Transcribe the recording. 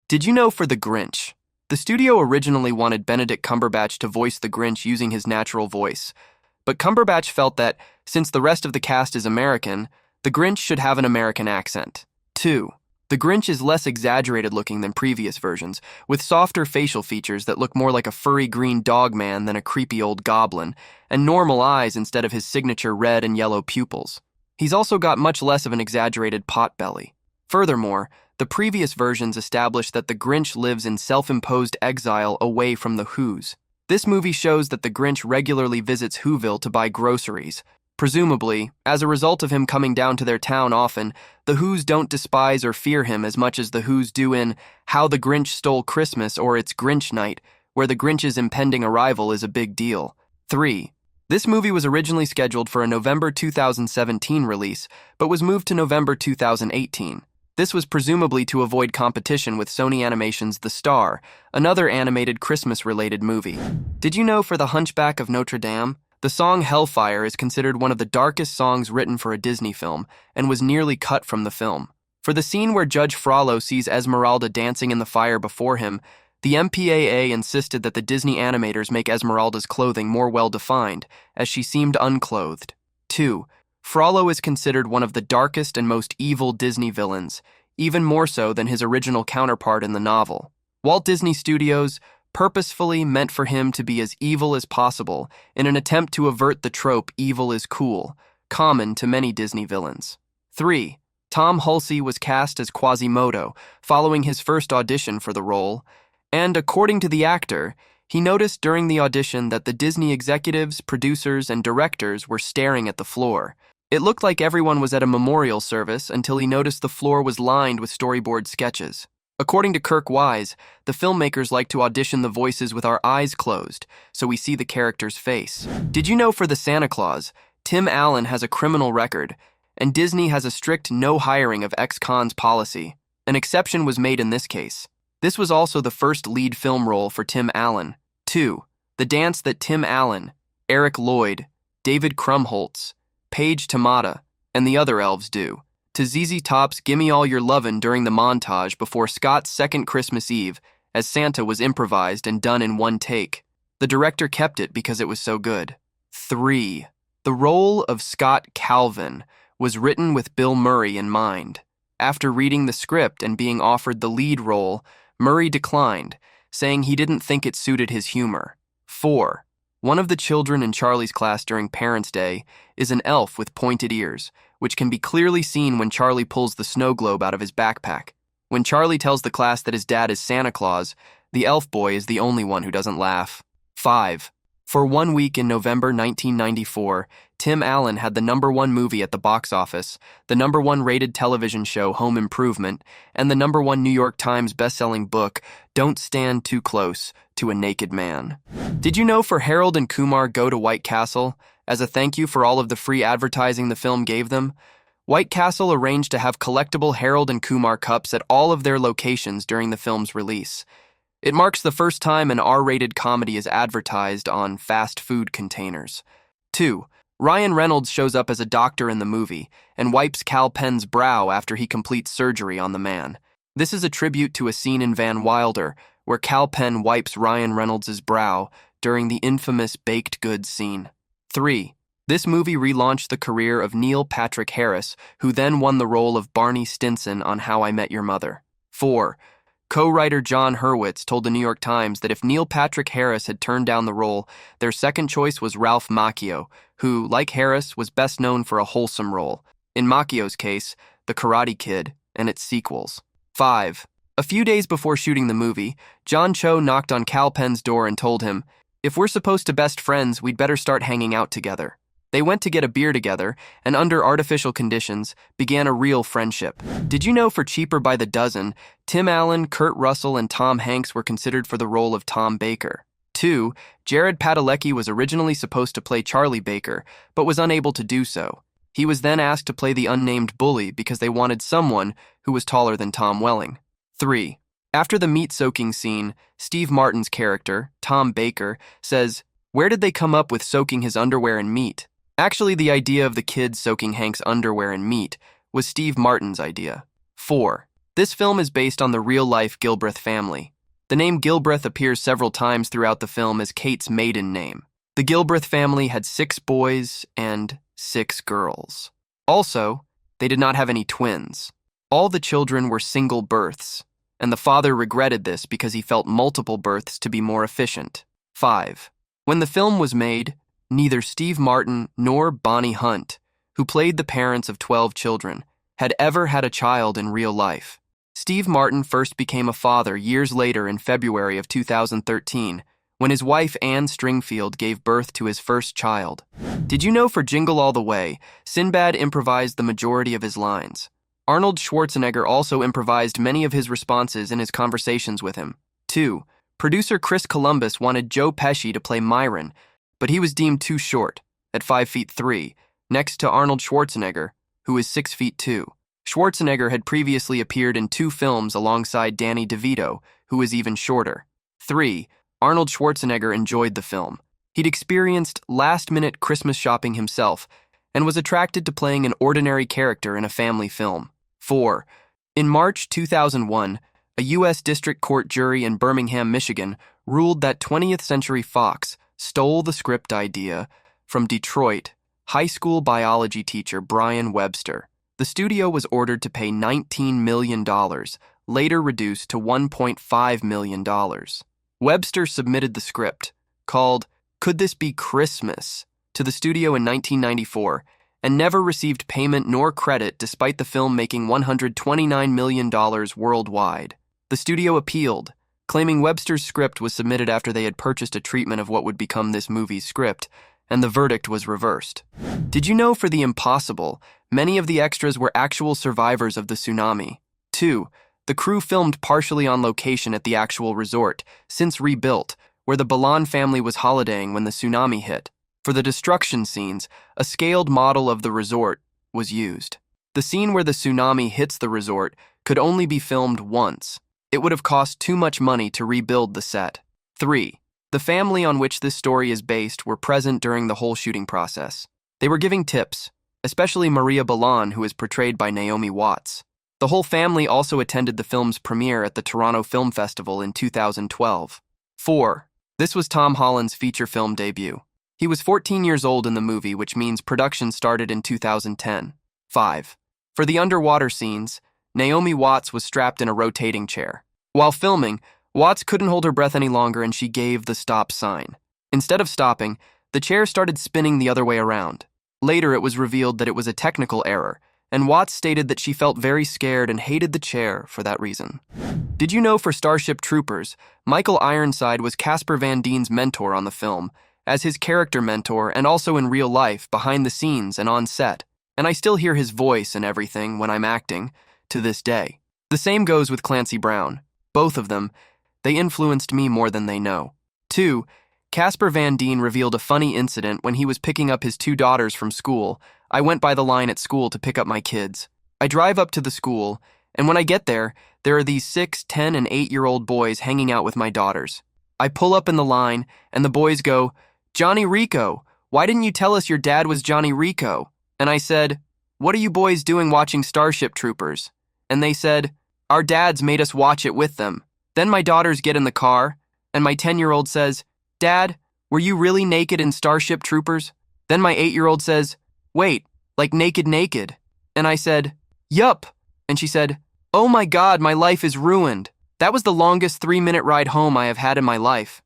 Did you know for The Grinch? The studio originally wanted Benedict Cumberbatch to voice the Grinch using his natural voice, but Cumberbatch felt that, since the rest of the cast is American, the Grinch should have an American accent. 2. The Grinch is less exaggerated looking than previous versions, with softer facial features that look more like a furry green dog man than a creepy old goblin, and normal eyes instead of his signature red and yellow pupils. He's also got much less of an exaggerated pot belly. Furthermore, the previous versions established that the Grinch lives in self-imposed exile away from the Who's. This movie shows that the Grinch regularly visits Whoville to buy groceries. Presumably, as a result of him coming down to their town often, the Who's don't despise or fear him as much as the Who's do in How the Grinch Stole Christmas or It's Grinch Night, where the Grinch's impending arrival is a big deal. 3. This movie was originally scheduled for a November 2017 release, but was moved to November 2018. This was presumably to avoid competition with Sony Animation's The Star, another animated Christmas-related movie. Did you know for The Hunchback of Notre Dame, the song Hellfire is considered one of the darkest songs written for a Disney film, and was nearly cut from the film. For the scene where Judge Frollo sees Esmeralda dancing in the fire before him, the MPAA insisted that the Disney animators make Esmeralda's clothing more well-defined, as she seemed unclothed. 2. Frollo is considered one of the darkest and most evil Disney villains, even more so than his original counterpart in the novel. Walt Disney Studios purposefully meant for him to be as evil as possible in an attempt to avert the trope evil is cool, common to many Disney villains. 3. Tom Hulce was cast as Quasimodo following his first audition for the role, and according to the actor, he noticed during the audition that the Disney executives, producers, and directors were staring at the floor. It looked like everyone was at a memorial service until he noticed the floor was lined with storyboard sketches. According to Kirk Wise, the filmmakers like to audition the voices with our eyes closed, so we see the character's face. Did you know for the Santa Claus, Tim Allen has a criminal record, and Disney has a strict no hiring of ex-cons policy? An exception was made in this case. This was also the first lead film role for Tim Allen. 2. The dance that Tim Allen, Eric Lloyd, David Krumholtz, Paige Tamata, and the other elves do to ZZ Top's Gimme All Your Lovin' during the montage before Scott's second Christmas Eve, as Santa was improvised and done in one take. The director kept it because it was so good. 3. The role of Scott Calvin was written with Bill Murray in mind. After reading the script and being offered the lead role, Murray declined, saying he didn't think it suited his humor. 4. One of the children in Charlie's class during Parents' Day is an elf with pointed ears, which can be clearly seen when Charlie pulls the snow globe out of his backpack. When Charlie tells the class that his dad is Santa Claus, the elf boy is the only one who doesn't laugh. 5. For 1 week in November 1994, Tim Allen had the #1 movie at the box office, the #1 rated television show Home Improvement, and the #1 New York Times bestselling book Don't Stand Too Close to a Naked Man. Did you know for Harold and Kumar Go to White Castle, as a thank you for all of the free advertising the film gave them, White Castle arranged to have collectible Harold and Kumar cups at all of their locations during the film's release. It marks the first time an R-rated comedy is advertised on fast food containers. 2. Ryan Reynolds shows up as a doctor in the movie and wipes Kal Penn's brow after he completes surgery on the man. This is a tribute to a scene in Van Wilder where Kal Penn wipes Ryan Reynolds' brow during the infamous baked goods scene. 3. This movie relaunched the career of Neil Patrick Harris, who then won the role of Barney Stinson on How I Met Your Mother. 4. Co-writer John Hurwitz told the New York Times that if Neil Patrick Harris had turned down the role, their second choice was Ralph Macchio, who, like Harris, was best known for a wholesome role. In Macchio's case, The Karate Kid and its sequels. 5. A few days before shooting the movie, John Cho knocked on Kal Penn's door and told him, "If we're supposed to best friends, we'd better start hanging out together." They went to get a beer together, and under artificial conditions, began a real friendship. Did you know for Cheaper by the Dozen, Tim Allen, Kurt Russell, and Tom Hanks were considered for the role of Tom Baker? 2. Jared Padalecki was originally supposed to play Charlie Baker, but was unable to do so. He was then asked to play the unnamed bully because they wanted someone who was taller than Tom Welling. 3. After the meat-soaking scene, Steve Martin's character, Tom Baker, says, "Where did they come up with soaking his underwear in meat?" Actually, the idea of the kid soaking Hank's underwear in meat was Steve Martin's idea. 4. This film is based on the real-life Gilbreth family. The name Gilbreth appears several times throughout the film as Kate's maiden name. The Gilbreth family had 6 boys and 6 girls. Also, they did not have any twins. All the children were single births, and the father regretted this because he felt multiple births to be more efficient. 5. When the film was made, neither Steve Martin nor Bonnie Hunt, who played the parents of 12 children, had ever had a child in real life. Steve Martin first became a father years later in February of 2013, when his wife Anne Stringfield gave birth to his first child. Did you know for Jingle All the Way, Sinbad improvised the majority of his lines? Arnold Schwarzenegger also improvised many of his responses in his conversations with him. 2. Producer Chris Columbus wanted Joe Pesci to play Myron, but he was deemed too short, at 5 feet 3, next to Arnold Schwarzenegger, who is 6 feet 2. Schwarzenegger had previously appeared in 2 films alongside Danny DeVito, who is even shorter. 3. Arnold Schwarzenegger enjoyed the film. He'd experienced last-minute Christmas shopping himself and was attracted to playing an ordinary character in a family film. 4. In March 2001, a U.S. District Court jury in Birmingham, Michigan, ruled that 20th Century Fox stole the script idea from Detroit high school biology teacher Brian Webster. The studio was ordered to pay $19 million, later reduced to $1.5 million. Webster submitted the script, called Could This Be Christmas?, to the studio in 1994, and never received payment nor credit despite the film making $129 million worldwide. The studio appealed, claiming Webster's script was submitted after they had purchased a treatment of what would become this movie's script, and the verdict was reversed. Did you know for The Impossible, many of the extras were actual survivors of the tsunami? 2. The crew filmed partially on location at the actual resort, since rebuilt, where the Balan family was holidaying when the tsunami hit. For the destruction scenes, a scaled model of the resort was used. The scene where the tsunami hits the resort could only be filmed once. It would have cost too much money to rebuild the set. 3. The family on which this story is based were present during the whole shooting process. They were giving tips, especially Maria Balan, who is portrayed by Naomi Watts. The whole family also attended the film's premiere at the Toronto Film Festival in 2012. 4. This was Tom Holland's feature film debut. He was 14 years old in the movie, which means production started in 2010. 5. For the underwater scenes, Naomi Watts was strapped in a rotating chair. While filming, Watts couldn't hold her breath any longer and she gave the stop sign. Instead of stopping, the chair started spinning the other way around. Later, it was revealed that it was a technical error, and Watts stated that she felt very scared and hated the chair for that reason. Did you know for Starship Troopers, Michael Ironside was Casper Van Dien's mentor on the film, as his character mentor and also in real life, behind the scenes and on set, and I still hear his voice and everything when I'm acting, to this day. The same goes with Clancy Brown. Both of them, they influenced me more than they know. 2. Casper Van Dien revealed a funny incident when he was picking up his 2 daughters from school. I went by the line at school to pick up my kids. I drive up to the school, and when I get there are these 6, 10, and 8-year-old boys hanging out with my daughters. I pull up in the line, and the boys go, "Johnny Rico, why didn't you tell us your dad was Johnny Rico?" And I said, "What are you boys doing watching Starship Troopers?" And they said, "Our dads made us watch it with them." Then my daughters get in the car, and my 10-year-old says, "Dad, were you really naked in Starship Troopers?" Then my 8-year-old says, "Wait, like naked?" And I said, "Yup." And she said, "Oh my God, my life is ruined. That was the longest 3-minute ride home I have had in my life."